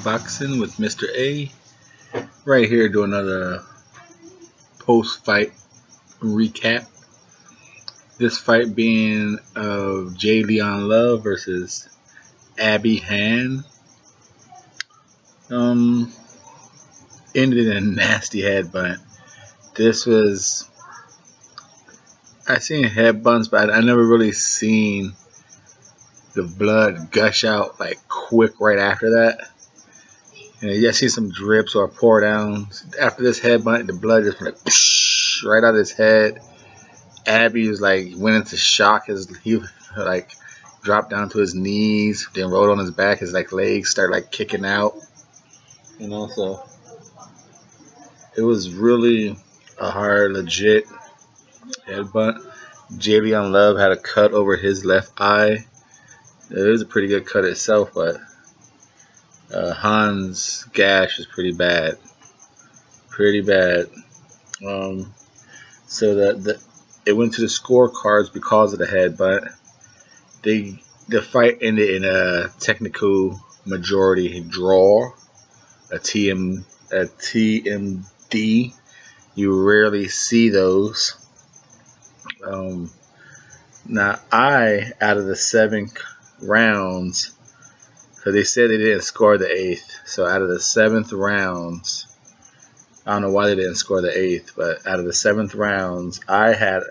Boxing with Mr.A. Right here doing another post-fight recap. This fight being of J. Leon Love versus Abie Han. Ended in a nasty headbutt. This was I seen headbutts, but I never really seen the blood gush out like quick right after that. You see some drips or pour downs. After this headbutt, the blood just went like right out of his head. Abie was like went into shock. He like dropped down to his knees, then rolled on his back. His like legs started like kicking out. So it was really a hard, legit headbutt. Javion Love had a cut over his left eye. It was a pretty good cut itself, but Han's gash is pretty bad. Pretty bad. So that it went to the scorecards because of the headbutt. The fight ended in a technical majority draw, a TMD. You rarely see those. Now, out of the 7 rounds, because they said they didn't score the 8th, so out of the 7th rounds, I don't know why they didn't score the 8th, but out of the 7th rounds, I had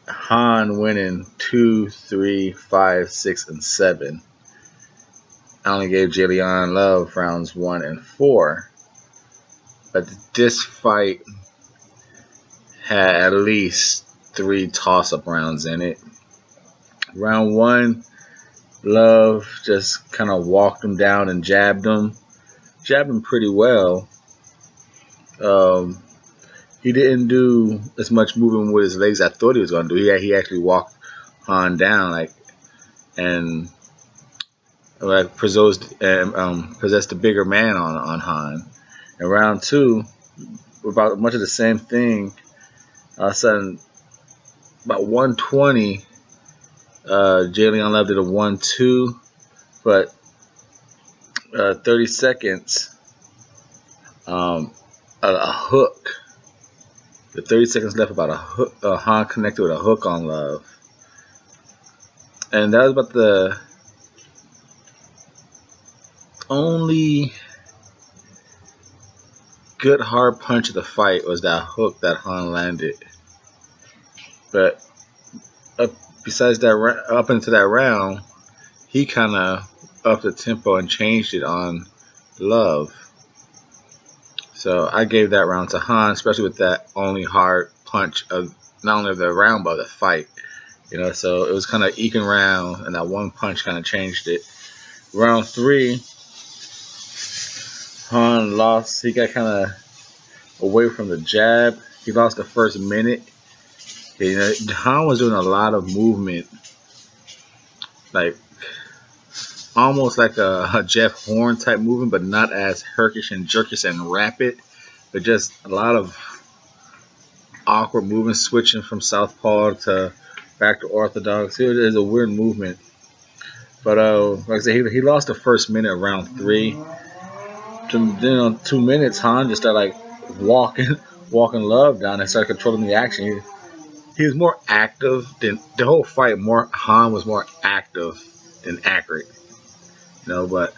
Han winning 2, 3, 5, 6, and 7. I only gave Jillian Love rounds 1 and 4. But this fight had at least 3 toss-up rounds in it. Round 1, Love just kind of walked him down and jabbed him. Jabbed him pretty well. He didn't do as much moving with his legs as I thought he was going to do. He actually walked Han down and possessed the bigger man on Han. In round 2, about much of the same thing. All of a sudden, about 120, Jalen Love did a 1-2, but 30 seconds, a hook. The 30 seconds left, about a hook. Han connected with a hook on Love, and that was about the only good hard punch of the fight was that hook that Han landed. But besides that, up into that round, he kind of upped the tempo and changed it on Love. So I gave that round to Han, especially with that only hard punch of not only of the round but of the fight. So it was kind of eking round, and that one punch kind of changed it. Round 3, Han lost. He got kind of away from the jab. He lost the first minute. Han was doing a lot of movement, like almost like a Jeff Horn type movement, but not as herkish and jerkish and rapid, but just a lot of awkward movement, switching from southpaw to back to orthodox. It is a weird movement. But like I said, he lost the first minute of round 3. Then on 2 minutes, Han just started like walking Love down and started controlling the action. He was more active than the whole fight. Han was more active than accurate. But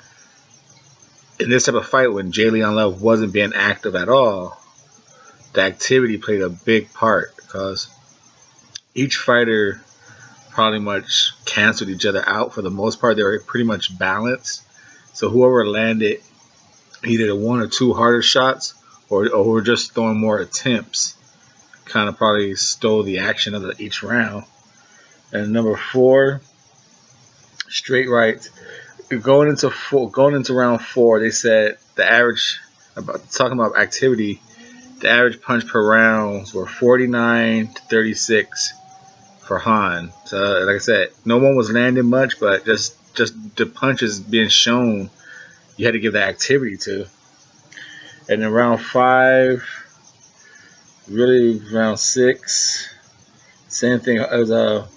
in this type of fight, when Jalen Love wasn't being active at all, the activity played a big part because each fighter probably much canceled each other out. For the most part, they were pretty much balanced. So whoever landed either 1 or 2 harder shots or were just throwing more attempts kind of probably stole the action of each round. And number 4, straight rights. Going into round 4, they said the average, talking about activity, the average punch per round were 49 to 36 for Han. So like I said, no one was landing much, but just the punches being shown, you had to give the activity to. And in round 5, really round 6, same thing. It was a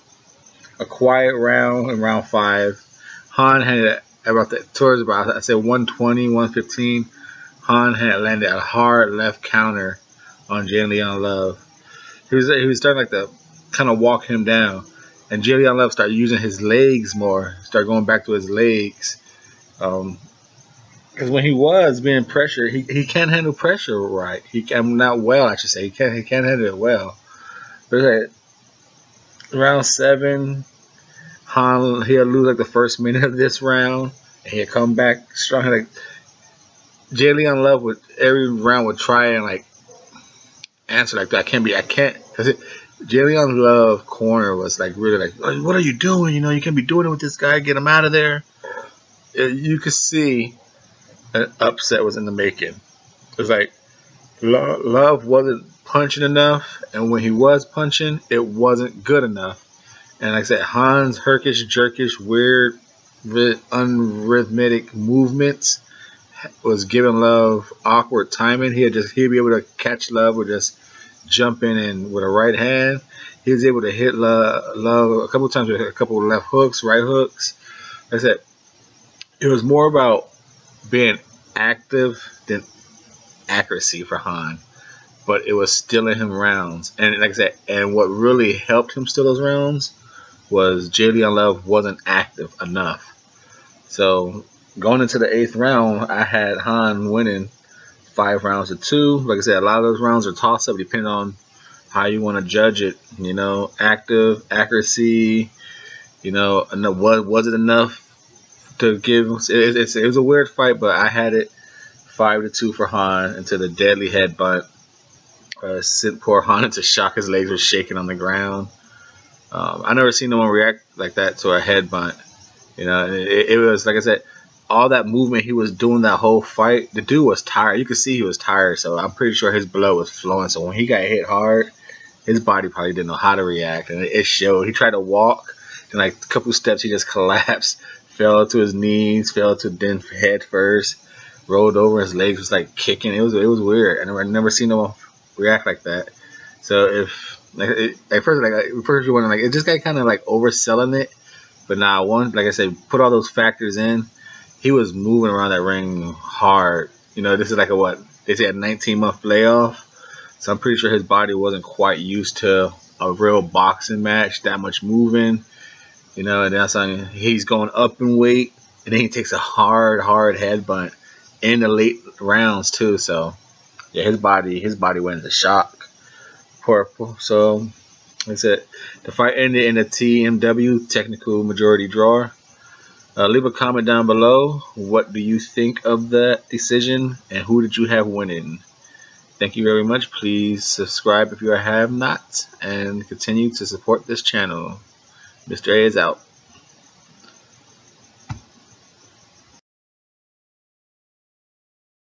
quiet round in round 5. Han had about that towards about I said 120, 115. Han had landed a hard left counter on Leon Love. He was starting like to kind of walk him down, and Leon Love started using his legs more. Started going back to his legs. Because when he was being pressured, he can't handle pressure right. He can not well, I should say. He can't handle it well. But like, round 7, Han he'll lose like the first minute of this round, and he'll come back strong. Like Leon Love would every round would try and like answer like that. I can't because Leon Love corner was like really like, oh, what are you doing? You know, you can't be doing it with this guy. Get him out of there. You could see an upset was in the making. It was like Love wasn't punching enough, and when he was punching, it wasn't good enough. And like I said, Han's herkish, jerkish, weird, unrhythmic movements was giving Love awkward timing. He'd be able to catch Love or just jump in and with a right hand. He was able to hit Love a couple of times with a couple of left hooks, right hooks. Like I said, it was more about being active than accuracy for Han, but it was stealing him rounds. And like I said, and what really helped him steal those rounds was Leon Love wasn't active enough. So going into the 8th round, I had Han winning 5 rounds to 2. Like I said, a lot of those rounds are toss up depending on how you want to judge it. You know, active, accuracy. You know, was it enough to give? It was a weird fight, but I had it 5-2 for Han until the deadly headbutt sent poor Han into shock. His legs were shaking on the ground. I never seen no one react like that to a headbutt. You know, it was like I said, all that movement he was doing that whole fight. The dude was tired. You could see he was tired. So I'm pretty sure his blood was flowing. So when he got hit hard, his body probably didn't know how to react, and it showed. He tried to walk, and like a couple steps, he just collapsed, fell to his knees, fell to then head first, rolled over. His legs was like kicking. It was weird. I never seen no one react like that. So if first you wonder like is this guy kind of like overselling it, but nah. One, like I said, put all those factors in. He was moving around that ring hard. You know, this is like they say a 19-month layoff. So I'm pretty sure his body wasn't quite used to a real boxing match, that much moving. You know, and that's on he's going up in weight, and then he takes a hard headbutt in the late rounds too. So yeah, his body went into shock. So that's it. The fight ended in a TMW, technical majority draw. Leave a comment down below. What do you think of that decision, and who did you have winning? Thank you very much. Please subscribe if you have not, and continue to support this channel. Mr. A is out.